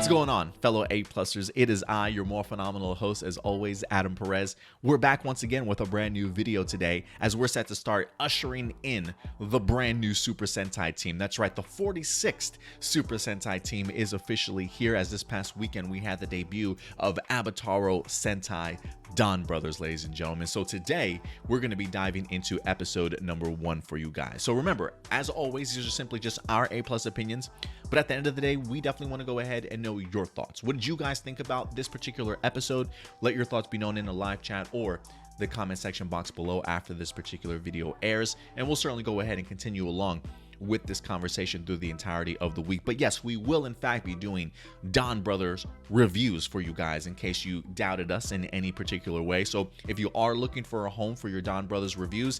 What's going on, fellow A-Plusters? It is I, your more phenomenal host, as always, Adam Perez. We're back once again with a brand new video today, as we're set to start ushering in the brand new Super Sentai team. That's right, the 46th Super Sentai team is officially here, as this past weekend we had the debut of Avataro Sentai Don Brothers, ladies and gentlemen. So today, we're going to be diving into episode number 1 for you guys. So remember, as always, these are simply just our A-plus opinions, but at the end of the day, we definitely want to go ahead and know your thoughts. What did you guys think about this particular episode? Let your thoughts be known in the live chat or the comment section box below after this particular video airs, and we'll certainly go ahead and continue along with this conversation through the entirety of the week. But yes, we will in fact be doing Don Brothers reviews for you guys in case you doubted us in any particular way. So if you are looking for a home for your Don Brothers reviews,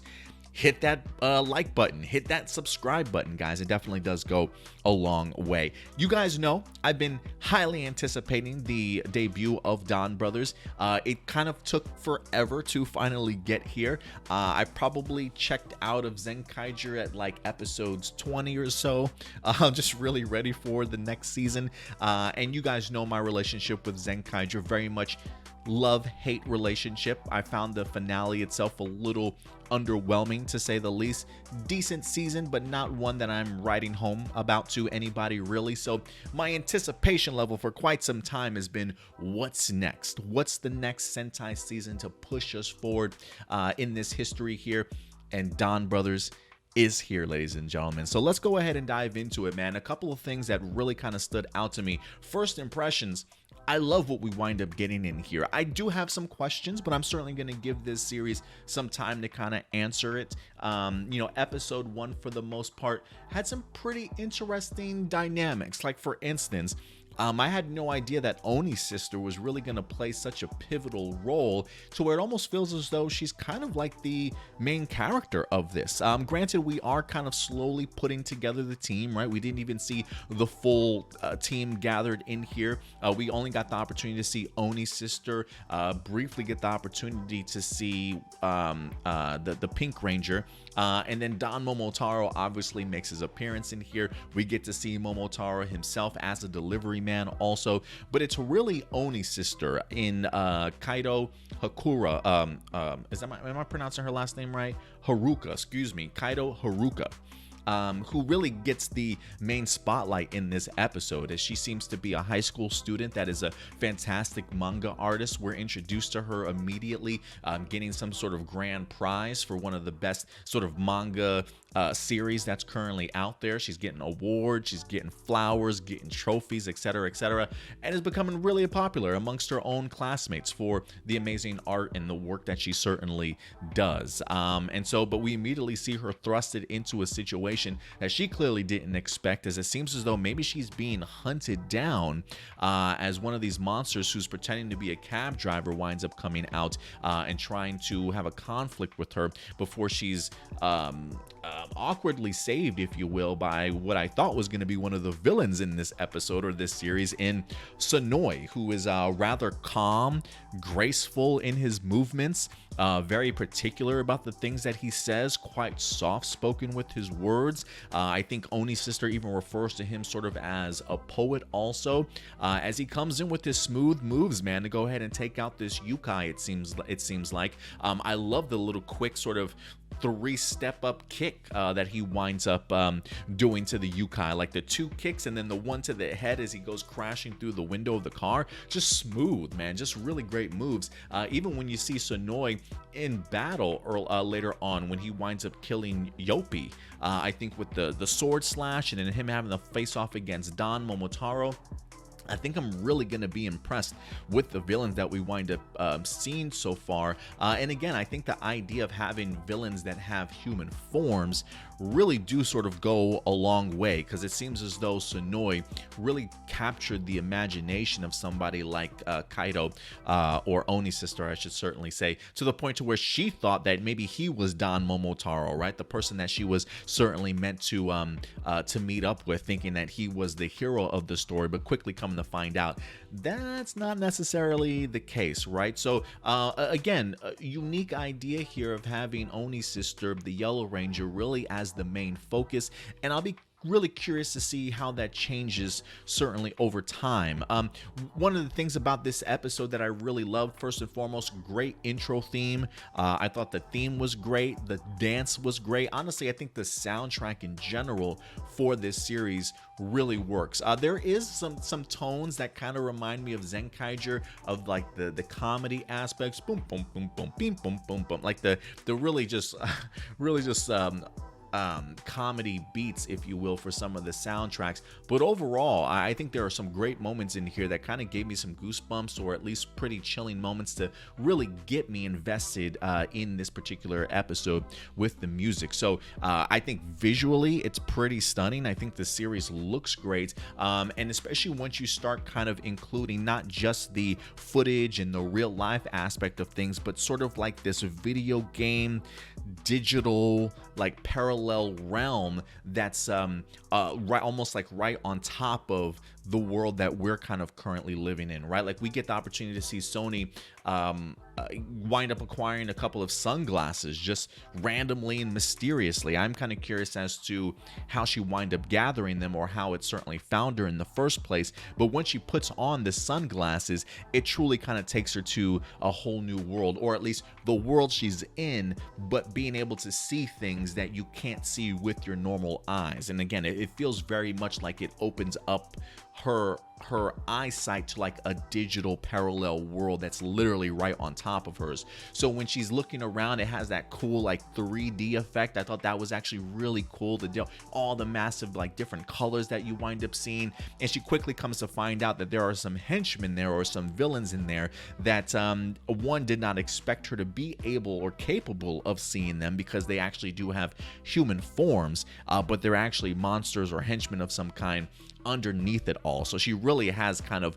hit that like button, hit that subscribe button, guys. It definitely does go a long way. You guys know I've been highly anticipating the debut of Don Brothers. It kind of took forever to finally get here. I probably checked out of Zenkaiger at like episodes 20 or so. I'm just really ready for the next season. And you guys know my relationship with Zenkaiger, very much love-hate relationship. I found the finale itself a little underwhelming, to say the least. Decent season, but not one that I'm writing home about to anybody, really. So my anticipation level for quite some time has been, what's next? What's the next Sentai season to push us forward in this history here? And Don Brothers is here, ladies and gentlemen. So let's go ahead and dive into it, man. A couple of things that really kind of stood out to me. First impressions, I love what we wind up getting in here. I do have some questions, but I'm certainly going to give this series some time to kind of answer it. Episode 1, for the most part, had some pretty interesting dynamics. Like, for instance, I had no idea that Oni Sister was really going to play such a pivotal role, to where it almost feels as though she's kind of like the main character of this. Granted, we are kind of slowly putting together the team, right? We didn't even see the full team gathered in here. We only got the opportunity to see Oni Sister, briefly get the opportunity to see the Pink Ranger, and then Don Momotaro obviously makes his appearance in here. We get to see Momotaro himself as a delivery man also, but it's really Oni Sister in Kaido Hakura. Am I pronouncing her last name right? Haruka, excuse me, Kaido Haruka. Who really gets the main spotlight in this episode, as she seems to be a high school student that is a fantastic manga artist. We're introduced to her immediately, getting some sort of grand prize for one of the best sort of manga series that's currently out there. She's getting awards, she's getting flowers, getting trophies, etc., etc., and is becoming really popular amongst her own classmates for the amazing art and the work that she certainly does. But we immediately see her thrusted into a situation that she clearly didn't expect, as it seems as though maybe she's being hunted down as one of these monsters who's pretending to be a cab driver winds up coming out and trying to have a conflict with her before she's awkwardly saved, if you will, by what I thought was going to be one of the villains in this episode or this series, in Sonoi, who is rather calm, graceful in his movements, very particular about the things that he says, quite soft-spoken with his words. I think Oni Sister even refers to him sort of as a poet also, as he comes in with his smooth moves, man, to go ahead and take out this Yukai, it seems like. I love the little quick sort of 3-step up kick that he winds up doing to the Yukai, like the 2 kicks and then the one to the head as he goes crashing through the window of the car. Just smooth, man, just really great moves. Even when you see Sonoi in battle or later on, when he winds up killing Yopi, I think with the sword slash and then him having the face off against Don Momotaro, I think I'm really going to be impressed with the villains that we wind up seeing so far. And again, I think the idea of having villains that have human forms really do sort of go a long way, because it seems as though Sonoi really captured the imagination of somebody like Kaido, or Oni Sister, I should certainly say, to the point to where she thought that maybe he was Don Momotaro, right? The person that she was certainly meant to meet up with, thinking that he was the hero of the story, but quickly coming to find out that's not necessarily the case, right? So again, a unique idea here of having Oni Sister, the Yellow Ranger, really as the main focus. And I'll be really curious to see how that changes, certainly over time. One of the things about this episode that I really loved, first and foremost, great intro theme. I thought the theme was great, the dance was great. Honestly, I think the soundtrack in general for this series really works. There is some tones that kind of remind me of Zenkaiger, of like the comedy aspects, boom boom boom boom boom boom boom boom, like the really just comedy beats, if you will, for some of the soundtracks. But overall, I think there are some great moments in here that kind of gave me some goosebumps, or at least pretty chilling moments to really get me invested in this particular episode with the music. So I think visually it's pretty stunning. I think the series looks great, and especially once you start kind of including not just the footage and the real life aspect of things, but sort of like this video game digital like parallel realm that's right, almost like right on top of the world that we're kind of currently living in, right? Like we get the opportunity to see Sony wind up acquiring a couple of sunglasses just randomly and mysteriously. I'm kind of curious as to how she wind up gathering them, or how it certainly found her in the first place. But when she puts on the sunglasses, it truly kind of takes her to a whole new world, or at least the world she's in, but being able to see things that you can't see with your normal eyes. And again, it feels very much like it opens up her eyesight to like a digital parallel world that's literally right on top of hers. So when she's looking around, it has that cool like 3D effect. I thought that was actually really cool, to all the massive like different colors that you wind up seeing. And she quickly comes to find out that there are some henchmen there, or some villains in there, that one did not expect her to be able or capable of seeing them, because they actually do have human forms, but they're actually monsters or henchmen of some kind underneath it all. So she really has kind of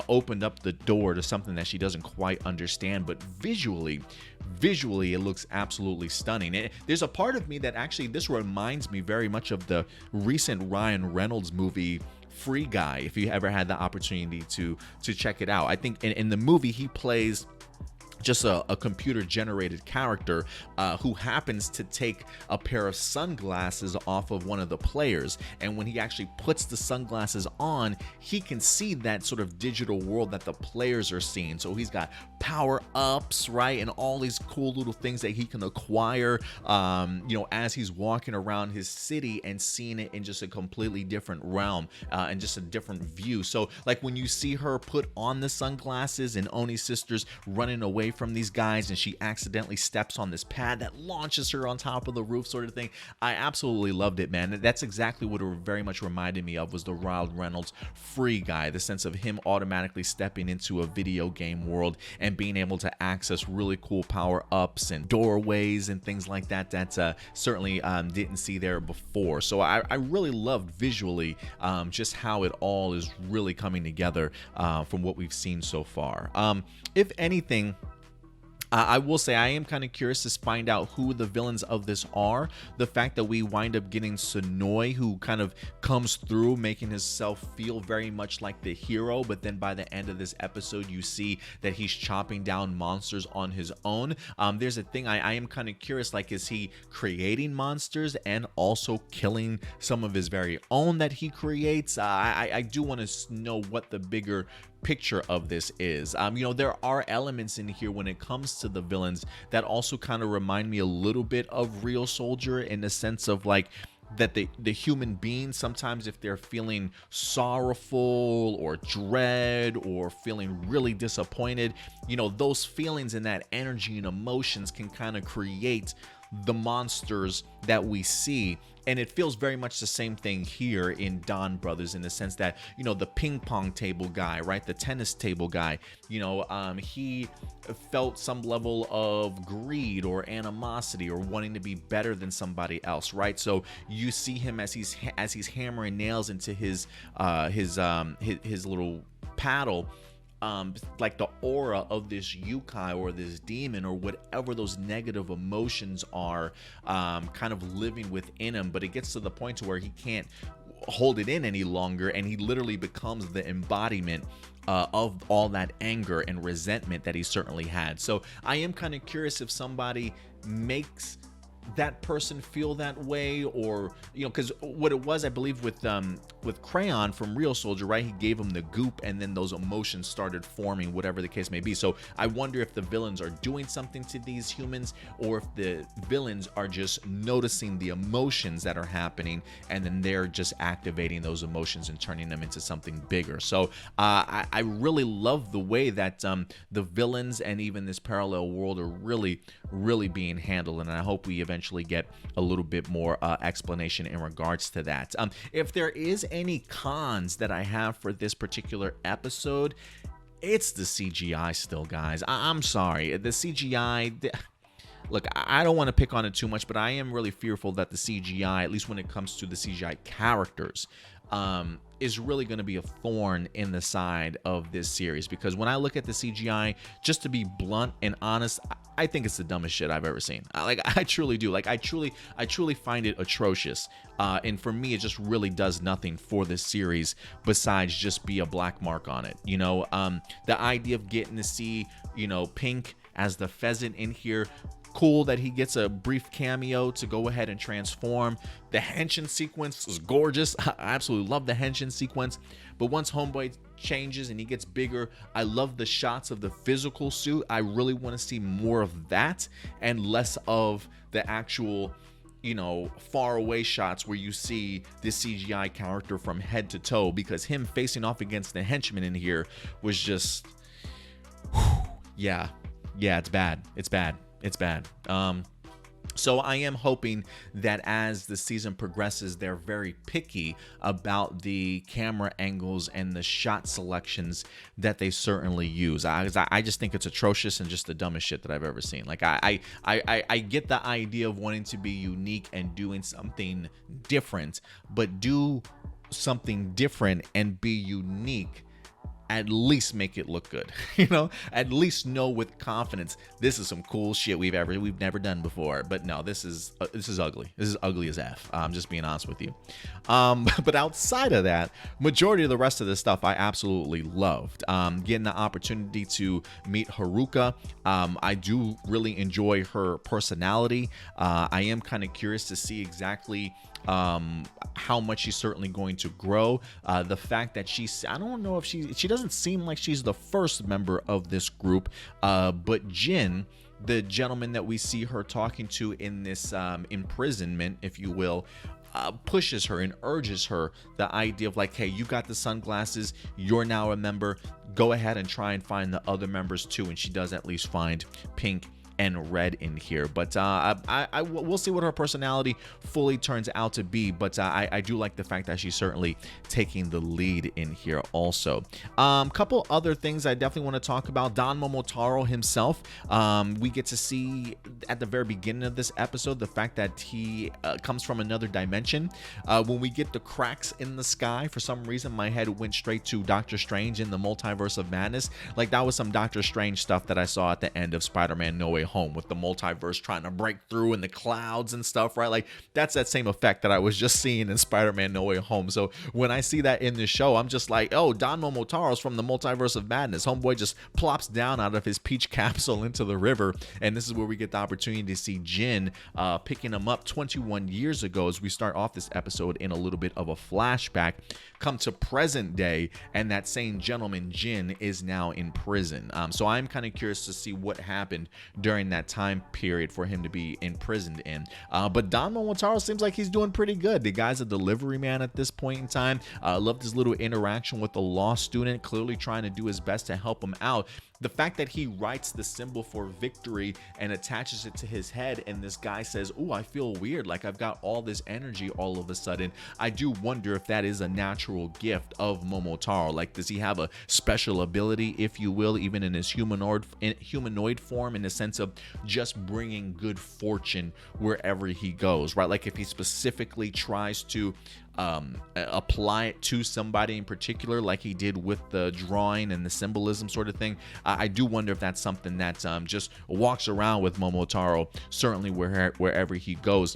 opened up the door to something that she doesn't quite understand. But visually it looks absolutely stunning. There's a part of me that actually, this reminds me very much of the recent Ryan Reynolds movie Free Guy, if you ever had the opportunity to check it out. I think in the movie he plays just a computer generated character who happens to take a pair of sunglasses off of one of the players, and when he actually puts the sunglasses on, he can see that sort of digital world that the players are seeing. So he's got power ups, right, and all these cool little things that he can acquire as he's walking around his city and seeing it in just a completely different realm and just a different view. So like when you see her put on the sunglasses and Oni Sister's running away from these guys, and she accidentally steps on this pad that launches her on top of the roof, sort of thing, I absolutely loved it, man. That's exactly what it very much reminded me of, was the Ryan Reynolds Free Guy, the sense of him automatically stepping into a video game world and being able to access really cool power-ups and doorways and things like that certainly didn't see there before. So I really loved visually just how it all is really coming together from what we've seen so far. If anything, I will say I am kind of curious to find out who the villains of this are. The fact that we wind up getting Sonoi, who kind of comes through making himself feel very much like the hero, but then by the end of this episode you see that he's chopping down monsters on his own. There's a thing I am kind of curious, like, is he creating monsters and also killing some of his very own that he creates? I do want to know what the bigger picture of this is. There are elements in here when it comes to the villains that also kind of remind me a little bit of Real Soldier, in the sense of like that the human being, sometimes if they're feeling sorrowful or dread or feeling really disappointed, those feelings and that energy and emotions can kind of create the monsters that we see. And it feels very much the same thing here in Don Brothers, in the sense that, the ping pong table guy, right? The tennis table guy, he felt some level of greed or animosity or wanting to be better than somebody else, right? So you see him as he's hammering nails into his little paddle. Like the aura of this yukai or this demon or whatever those negative emotions are kind of living within him, but it gets to the point to where he can't hold it in any longer, and he literally becomes the embodiment of all that anger and resentment that he certainly had. So I am kind of curious if somebody makes that person feel that way, or because what it was, I believe, with Crayon from Real Soldier, right? He gave him the goop, and then those emotions started forming, whatever the case may be. So I wonder if the villains are doing something to these humans, or if the villains are just noticing the emotions that are happening, and then they're just activating those emotions and turning them into something bigger. So I really love the way that the villains and even this parallel world are really being handled, and I hope we eventually get a little bit more explanation in regards to that. If there is any cons that I have for this particular episode, it's the CGI still, guys. I'm sorry. The CGI... Look, I don't want to pick on it too much, but I am really fearful that the CGI, at least when it comes to the CGI characters, is really going to be a thorn in the side of this series. Because when I look at the CGI, just to be blunt and honest, I think it's the dumbest shit I've ever seen. I truly do. I truly find it atrocious. And for me, it just really does nothing for this series besides just be a black mark on it. The idea of getting to see, Pink as the pheasant in here. Cool that he gets a brief cameo to go ahead and transform. The henshin sequence is gorgeous. I absolutely love the henshin sequence. But once Homeboy changes and he gets bigger, I love the shots of the physical suit. I really want to see more of that and less of the actual, far away shots where you see this CGI character from head to toe, because him facing off against the henchman in here was just, yeah, it's bad. It's bad. So I am hoping that as the season progresses, they're very picky about the camera angles and the shot selections that they certainly use. I just think it's atrocious and just the dumbest shit that I've ever seen. I get the idea of wanting to be unique and doing something different, but do something different and be unique. At least make it look good, at least know with confidence this is some cool shit we've never done before. But no, this is ugly. This is ugly as F. I'm just being honest with you. But outside of that, majority of the rest of this stuff I absolutely loved. Getting the opportunity to meet Haruka, I do really enjoy her personality. I am kind of curious to see exactly how much she's certainly going to grow. The fact that I don't know if she doesn't seem like she's the first member of this group, but Jin, the gentleman that we see her talking to in this imprisonment, if you will, pushes her and urges her the idea of hey, you got the sunglasses, you're now a member, go ahead and try and find the other members too. And she does at least find Pink and Red in here, but we'll see what her personality fully turns out to be. But I do like the fact that she's certainly taking the lead in here also. Couple other things I definitely want to talk about. Don Momotaro himself, we get to see at the very beginning of this episode the fact that he comes from another dimension. When we get the cracks in the sky, for some reason my head went straight to Doctor Strange in the Multiverse of Madness. That was some Doctor Strange stuff that I saw at the end of Spider-Man No Way Home, with the multiverse trying to break through in the clouds and stuff, right? That's that same effect that I was just seeing in Spider-Man No Way Home. So when I see that in this show, I'm just like, oh, Don Momotaro's from the Multiverse of Madness. Homeboy just plops down out of his peach capsule into the river, and this is where we get the opportunity to see Jin picking him up 21 years ago, as we start off this episode in a little bit of a flashback, come to present day, and that same gentleman Jin is now in prison. So I'm kind of curious to see what happened during that time period for him to be imprisoned in. But Don Momotaro seems like he's doing pretty good. The guy's a delivery man at this point in time. I loved his little interaction with the law student, clearly trying to do his best to help him out. The fact that he writes the symbol for victory and attaches it to his head, and this guy says, "Ooh, I feel weird, I've got all this energy all of a sudden." I do wonder if that is a natural gift of Momotaro. Does he have a special ability, if you will, even in his humanoid form, in the sense of just bringing good fortune wherever he goes, right? If he specifically tries to apply it to somebody in particular, like he did with the drawing and the symbolism sort of thing. I do wonder if that's something that just walks around with Momotaro, certainly wherever he goes.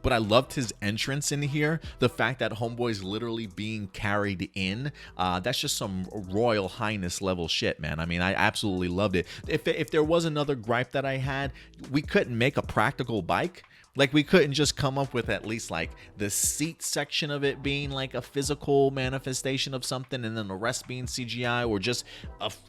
But I loved his entrance in here. The fact that Homeboy's literally being carried in, that's just some Royal Highness level shit, man. I mean, I absolutely loved it. If there was another gripe that I had, we couldn't make a practical bike. Like, we couldn't just come up with at least like the seat section of it being like a physical manifestation of something, and then the rest being CGI, or just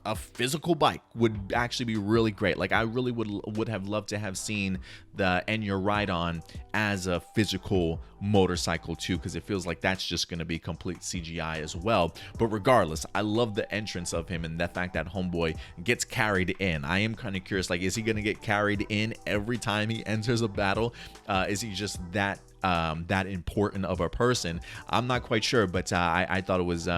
a physical bike would actually be really great. Like, I really would have loved to have seen the Enya Ride-On as a physical motorcycle too, because it feels like that's just going to be complete CGI as well. But regardless, I love the entrance of him and the fact that Homeboy gets carried in. I am kind of curious, like, is he going to get carried in every time he enters a battle? Is he just that important of a person? I'm not quite sure, but I thought it was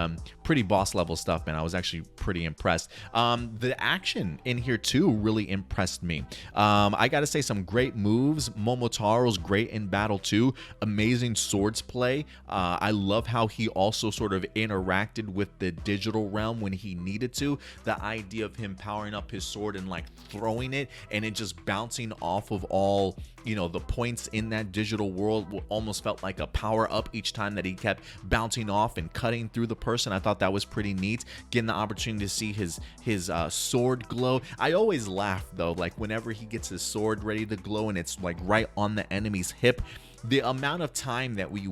pretty boss level stuff, man. I was actually pretty impressed. The action in here too really impressed me. I gotta say, some great moves. Momotaro's great in battle too. Amazing swords play. I love how he also sort of interacted with the digital realm when he needed to. The idea of him powering up his sword and like throwing it and it just bouncing off of all, you know, the points in that digital world almost felt like a power up each time that he kept bouncing off and cutting through the person. I thought that was pretty neat. Getting the opportunity to see his sword glow. I always laugh though, like whenever he gets his sword ready to glow and it's like right on the enemy's hip. The amount of time that we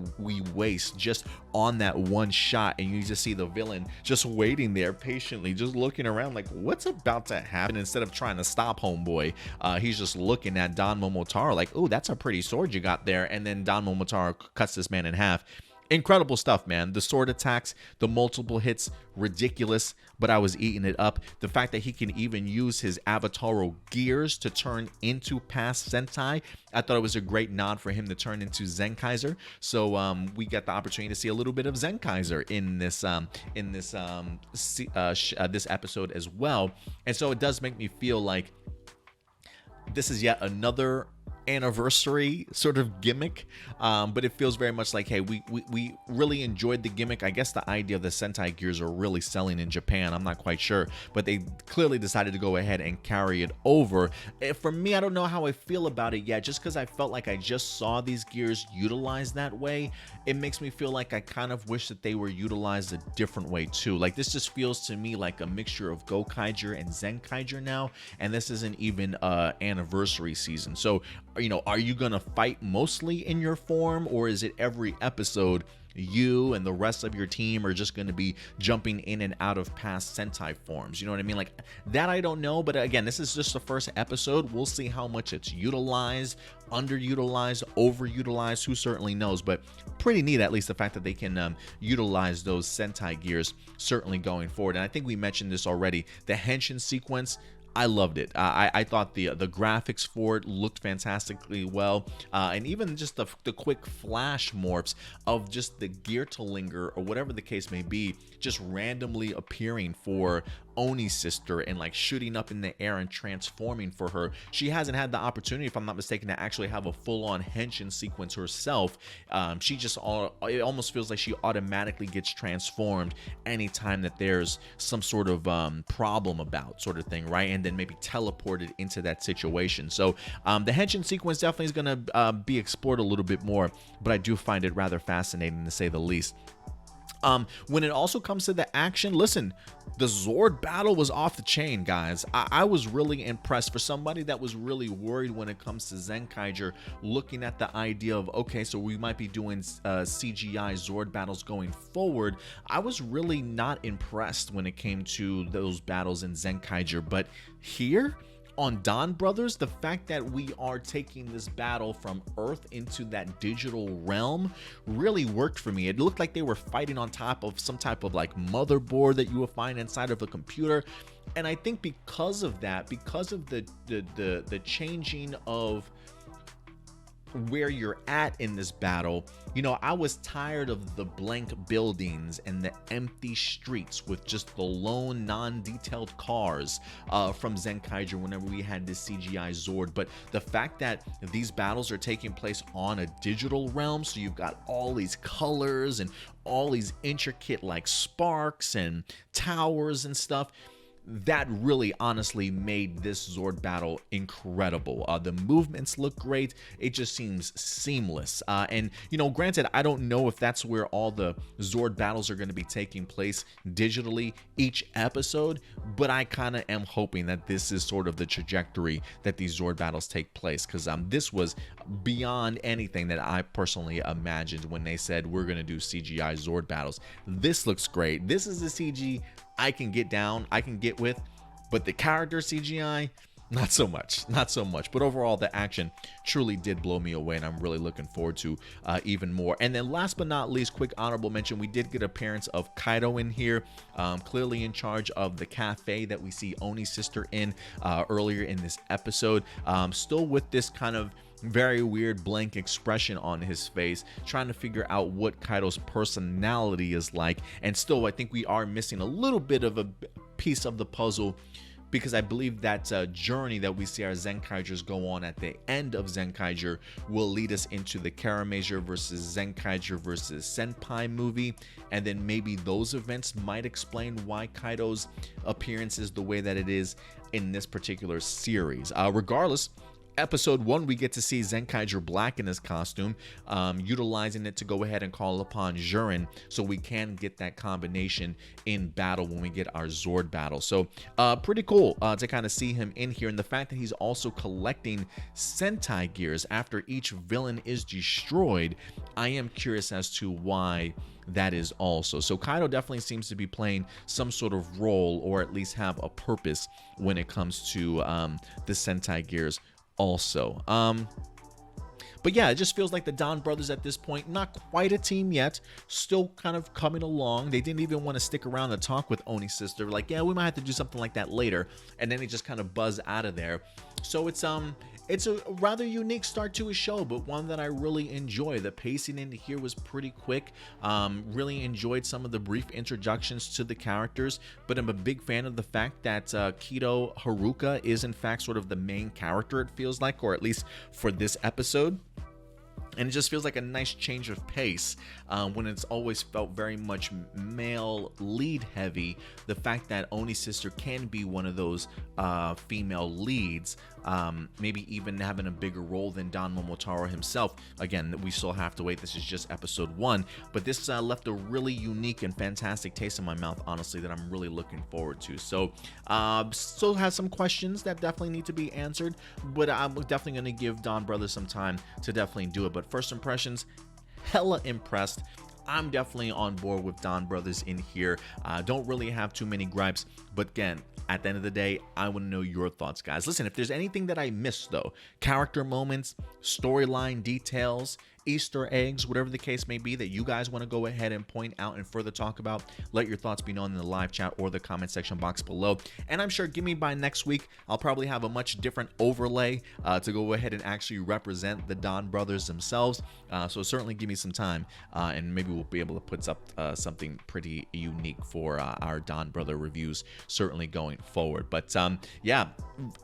waste just on that one shot, and you just see the villain just waiting there patiently, just looking around like, what's about to happen? Instead of trying to stop Homeboy, he's just looking at Don Momotaro like, oh, that's a pretty sword you got there. And then Don Momotaro cuts this man in half. Incredible stuff, man. The sword attacks, the multiple hits, ridiculous, but I was eating it up. The fact that he can even use his Avataro gears to turn into past Sentai, I thought it was a great nod for him to turn into Zenkaiser. So we got the opportunity to see a little bit of Zenkaiser in this episode as well. And so it does make me feel like this is yet another anniversary sort of gimmick, but it feels very much like, hey, we really enjoyed the gimmick. I guess the idea of the Sentai gears are really selling in Japan. I'm not quite sure, but they clearly decided to go ahead and carry it over. For me, I don't know how I feel about it yet, just because I felt like I just saw these gears utilized that way. It makes me feel like I kind of wish that they were utilized a different way too. Like, this just feels to me like a mixture of Gokaiger and Zenkaiger now, and this isn't even anniversary season. So, you know, are you gonna fight mostly in your form, or is it every episode you and the rest of your team are just going to be jumping in and out of past Sentai forms? You know what I mean? Like, that I don't know, but again, this is just the first episode. We'll see how much it's utilized, underutilized, overutilized, who certainly knows, but pretty neat, at least the fact that they can utilize those Sentai gears certainly going forward. And I think we mentioned this already, the Henshin sequence, I loved it. I thought the graphics for it looked fantastically well, and even just the quick flash morphs of just the Geartolinger, or whatever the case may be, just randomly appearing for Oni Sister and like shooting up in the air and transforming for her. She hasn't had the opportunity, if I'm not mistaken, to actually have a full-on Henshin sequence herself. She just it almost feels like she automatically gets transformed anytime that there's some sort of problem about, sort of thing, right? And then maybe teleported into that situation. So the Henshin sequence definitely is going to be explored a little bit more, but I do find it rather fascinating, to say the least. When it also comes to the action, listen, the Zord battle was off the chain, guys. I was really impressed. For somebody that was really worried when it comes to Zenkaiger, looking at the idea of, okay, so we might be doing CGI Zord battles going forward, I was really not impressed when it came to those battles in Zenkaiger. But here on Don Brothers, the fact that we are taking this battle from Earth into that digital realm really worked for me. It looked like they were fighting on top of some type of like motherboard that you will find inside of a computer. And I think because of that, because of the changing of where you're at in this battle, you know, I was tired of the blank buildings and the empty streets with just the lone non-detailed cars from Zenkaiger whenever we had this CGI Zord. But the fact that these battles are taking place on a digital realm, so you've got all these colors and all these intricate like sparks and towers and stuff, that really honestly made this Zord battle incredible. The movements look great. It just seems seamless. And, you know, granted, I don't know if that's where all the Zord battles are going to be taking place digitally each episode, but I kind of am hoping that this is sort of the trajectory that these Zord battles take place, because this was beyond anything that I personally imagined when they said we're going to do CGI Zord battles. This looks great. This is the CG I can get down, I can get with, but the character CGI, not so much. But overall, the action truly did blow me away, and I'm really looking forward to even more. And then last but not least, quick honorable mention, we did get appearance of Kaido in here, clearly in charge of the cafe that we see Oni Sister in earlier in this episode, still with this kind of very weird blank expression on his face, trying to figure out what Kaido's personality is like. And still, I think we are missing a little bit of a piece of the puzzle, because I believe that journey that we see our Zenkaigers go on at the end of Zenkaiger will lead us into the Karamazor versus Zenkaiger versus Senpai movie, and then maybe those events might explain why Kaido's appearance is the way that it is in this particular series. Regardless, Episode 1, we get to see Zenkaiger Black in his costume, utilizing it to go ahead and call upon Jurin, so we can get that combination in battle when we get our Zord battle. So pretty cool to kind of see him in here, and the fact that he's also collecting Sentai gears after each villain is destroyed, I am curious as to why that is also. So Kaido definitely seems to be playing some sort of role, or at least have a purpose when it comes to the Sentai gears also. But yeah, it just feels like the Don brothers at this point, not quite a team yet, still kind of coming along. They didn't even want to stick around to talk with Oni Sister, like, yeah, we might have to do something like that later, and then they just kind of buzz out of there. So it's a rather unique start to a show, but one that I really enjoy. The pacing in here was pretty quick. Really enjoyed some of the brief introductions to the characters, but I'm a big fan of the fact that Kido Haruka is in fact sort of the main character, it feels like, or at least for this episode. And it just feels like a nice change of pace when it's always felt very much male lead heavy. The fact that Oni Sister can be one of those female leads, maybe even having a bigger role than Don Momotaro himself. Again, we still have to wait. This is just episode 1, but this left a really unique and fantastic taste in my mouth, honestly, that I'm really looking forward to. So still has some questions that definitely need to be answered, but I'm definitely going to give Don Brothers some time to definitely do it. But first impressions, hella impressed. I'm definitely on board with Don Brothers in here. Don't really have too many gripes, but again, at the end of the day, I want to know your thoughts, guys. Listen, if there's anything that I missed though, character moments, storyline details, Easter eggs, whatever the case may be that you guys want to go ahead and point out and further talk about, let your thoughts be known in the live chat or the comment section box below. And I'm sure, give me by next week, I'll probably have a much different overlay to go ahead and actually represent the Don brothers themselves. So certainly give me some time, and maybe we'll be able to put up something pretty unique for our Don brother reviews, certainly going forward. But yeah,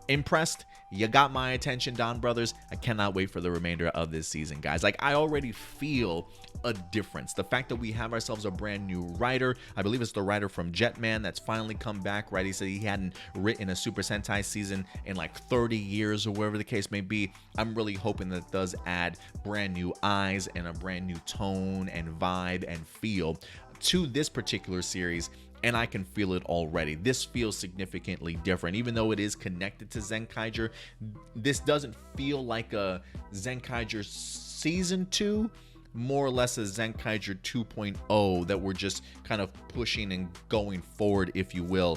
impressed. You got my attention, Don brothers. I cannot wait for the remainder of this season, guys. Like, I already feel a difference. The fact that we have ourselves a brand new writer, I believe it's the writer from Jetman that's finally come back, right? He said he hadn't written a Super Sentai season in like 30 years or whatever the case may be. I'm really hoping that it does add brand new eyes and a brand new tone and vibe and feel to this particular series. And I can feel it already. This feels significantly different. Even though it is connected to Zenkaiger, this doesn't feel like a Zenkaiger Season 2, more or less a Zenkaiger 2.0 that we're just kind of pushing and going forward, if you will.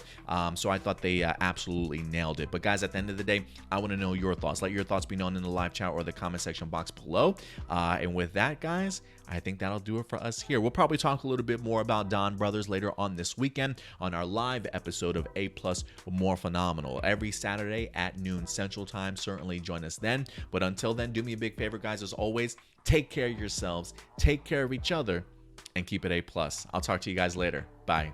So I thought they absolutely nailed it. But guys, at the end of the day, I want to know your thoughts. Let your thoughts be known in the live chat or the comment section box below. And with that, guys, I think that'll do it for us here. We'll probably talk a little bit more about Don Brothers later on this weekend on our live episode of A+ More Phenomenal every Saturday at noon Central Time. Certainly join us then. But until then, do me a big favor, guys. As always, take care of yourselves, take care of each other, and keep it A+. I'll talk to you guys later. Bye.